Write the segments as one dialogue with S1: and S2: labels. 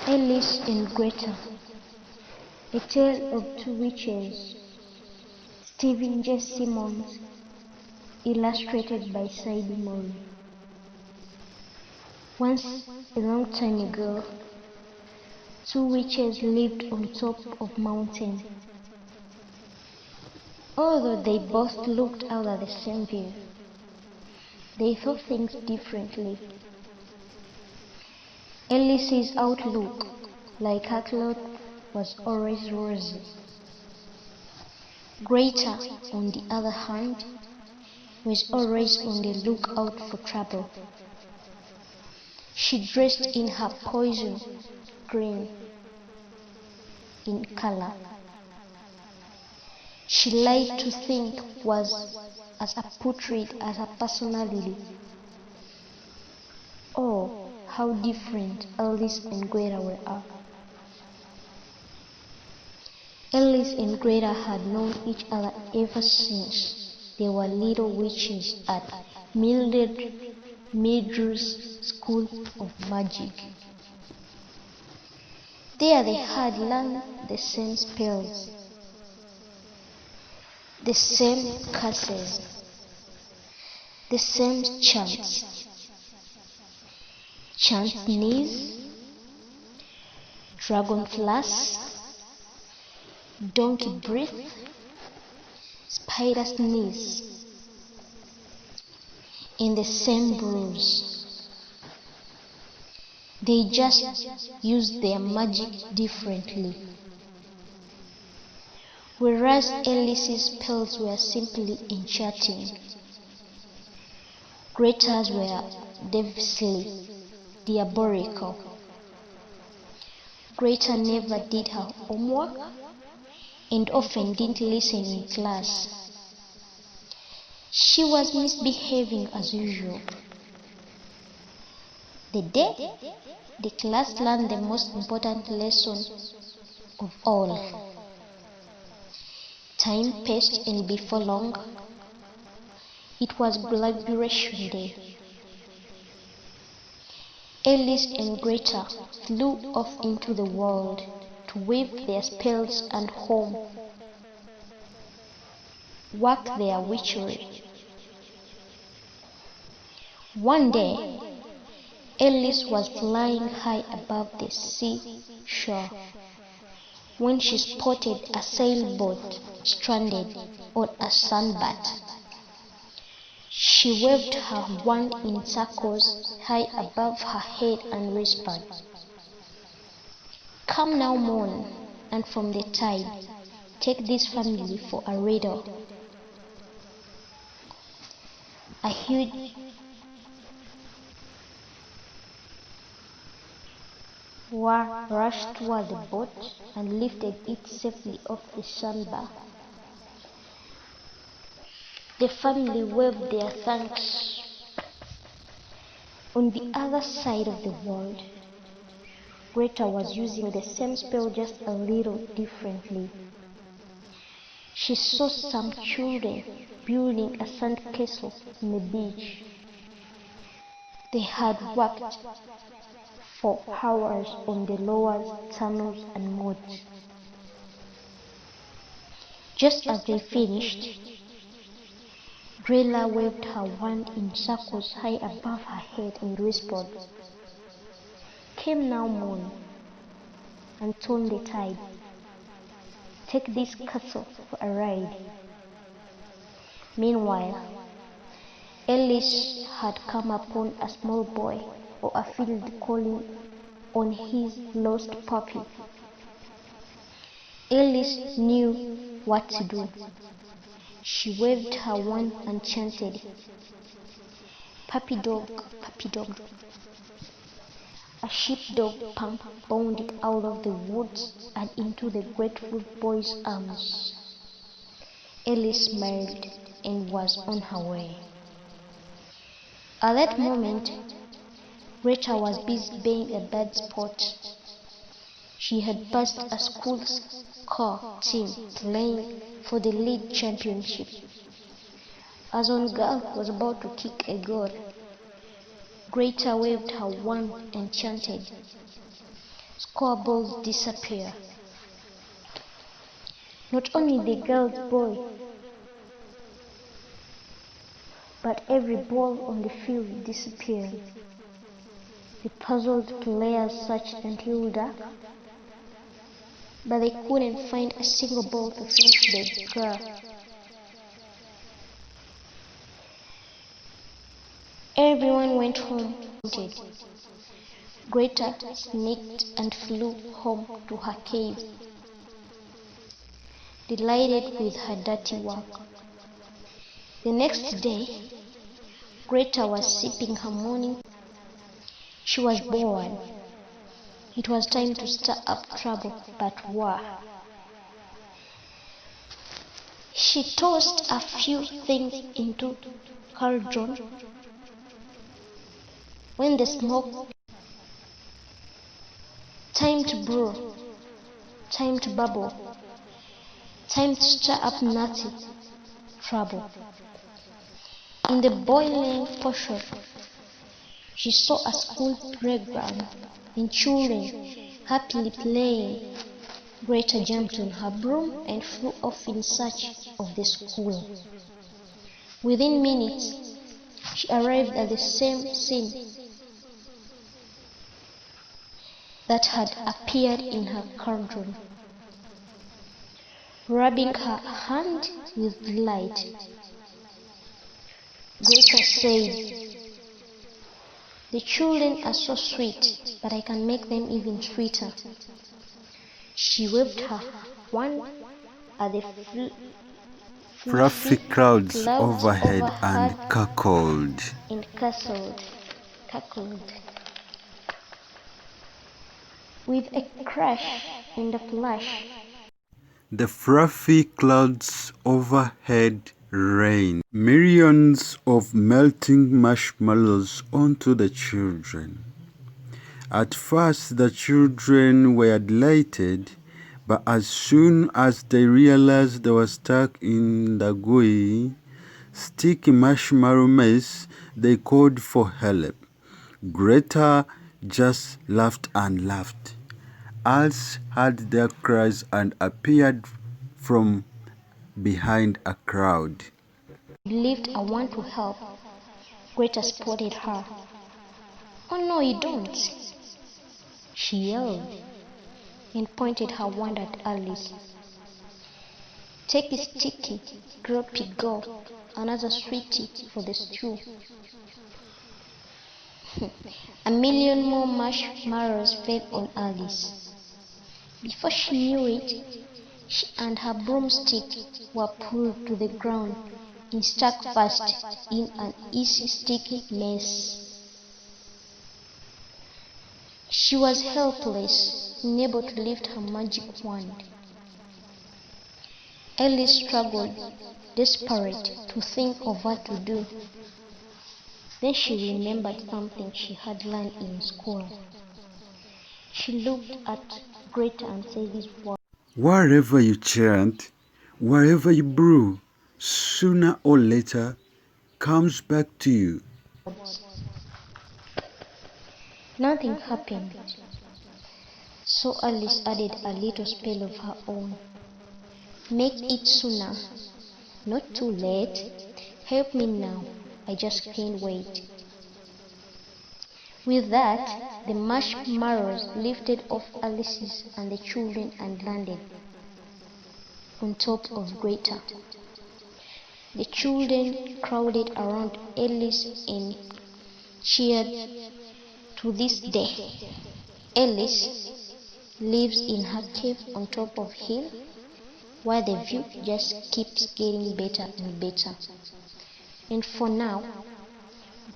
S1: Alice and Greta, a tale of two witches. Stephen J. Simmons, illustrated by Saidi Mori. Once, a long time ago, two witches lived on top of a mountain. Although they both looked out at the same view, they saw things differently. Alice's outlook, like her cloth, was always rosy. Greta, on the other hand, was always on the lookout for trouble. She dressed in her poison green in color. She liked to think was as a portrait as her personality. Oh, how different Alice and Greta were. Alice and Greta had known each other ever since they were little witches at Mildred Major's School of Magic. There they had learned the same spells, the same curses, the same chants. Chant knees, dragon flash, donkey breath, spider sneeze, in the same bruise. They just used their magic differently. Whereas Alice's spells were simply enchanting, Greta's were devilishly diabolical. Greta never did her homework and often didn't listen in class. She was misbehaving as usual. The day the class learned the most important lesson of all. Time passed, and before long, it was graduation day. Alice and Greta flew off into the world to weave their spells and home, work their witchery. One day, Alice was flying high above the seashore when she spotted a sailboat stranded on a sandbar. She waved her wand in circles high above her head and whispered, "Come now, moon, and from the tide, take this family for a riddle." A huge whale rushed toward the boat and lifted it safely off the sandbar. The family waved their thanks. On the other side of the world, Greta was using the same spell just a little differently. She saw some children building a sandcastle on the beach. They had worked for hours on the lowers, tunnels, and moats. Just as they finished, Greta waved her wand in circles high above her head and whispered, "Come now, moon, and turn the tide. Take this castle for a ride." Meanwhile, Alice had come upon a small boy or a field calling on his lost puppy. Alice knew what to do. She waved her wand and chanted, "Puppy dog, puppy dog." A sheepdog pump bounded out of the woods and into the grateful boy's arms. Alice smiled and was on her way. At that moment, Greta was busy being a bad sport. She had passed a school soccer team playing for the league championship. As one girl was about to kick a goal, Greta waved her wand and chanted, Scoreboards disappear. Not only the girl's boy, but every ball on the field disappeared. The puzzled players searched until dark, but they couldn't find a single ball to finish the girl. Everyone went home. Greta sneaked and flew home to her cave, delighted with her dirty work. The next day, Greta was sipping her morning. She was bored. It was time to stir up trouble, but why? She tossed a few things into cauldron. When the smoke, time to brew, time to bubble, time to stir up nasty trouble. In the boiling portion, she saw a school playground and children happily playing. Greta jumped on her broom and flew off in search of the school. Within minutes, she arrived at the same scene that had appeared in her cauldron. Rubbing her hand with delight, Greta said, "The children are so sweet, but I can make them even sweeter." She waved her wand at the
S2: Fluffy clouds overhead and cackled.
S1: Cackled. With a crash and a flash,
S2: The fluffy clouds overhead rained millions of melting marshmallows onto the children. At first the children were delighted, but as soon as they realized they were stuck in the gooey, sticky marshmallow mess, they called for help. Greta just laughed and laughed. Alice heard their cries and appeared from behind a crowd.
S1: believed I want to help. Greta spotted her. "Oh no, you don't," she yelled, and pointed her wand at Alice. "Take this sticky, droppy girl another sweetie for the stew." A million more marshmallows fell on Alice. Before she knew it, she and her broomstick were pulled to the ground and stuck fast in an easy sticky mess. She was helpless, unable to lift her magic wand. Alice struggled, desperate to think of what to do. Then she remembered something she had learned in school. She looked at Greta and said these words,
S2: Wherever you chant, wherever you brew, sooner or later comes back to you.
S1: Nothing happened. So Alice added a little spell of her own. "Make it sooner, not too late. Help me now, I just can't wait." With that, the marshmallows lifted off Alice's and the children and landed on top of Greta. The children crowded around Alice and cheered. To this day, Alice lives in her cave on top of a hill, where the view just keeps getting better and better. And for now,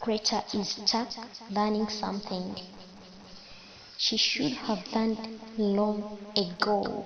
S1: Greta is stuck learning something she should have learned long ago.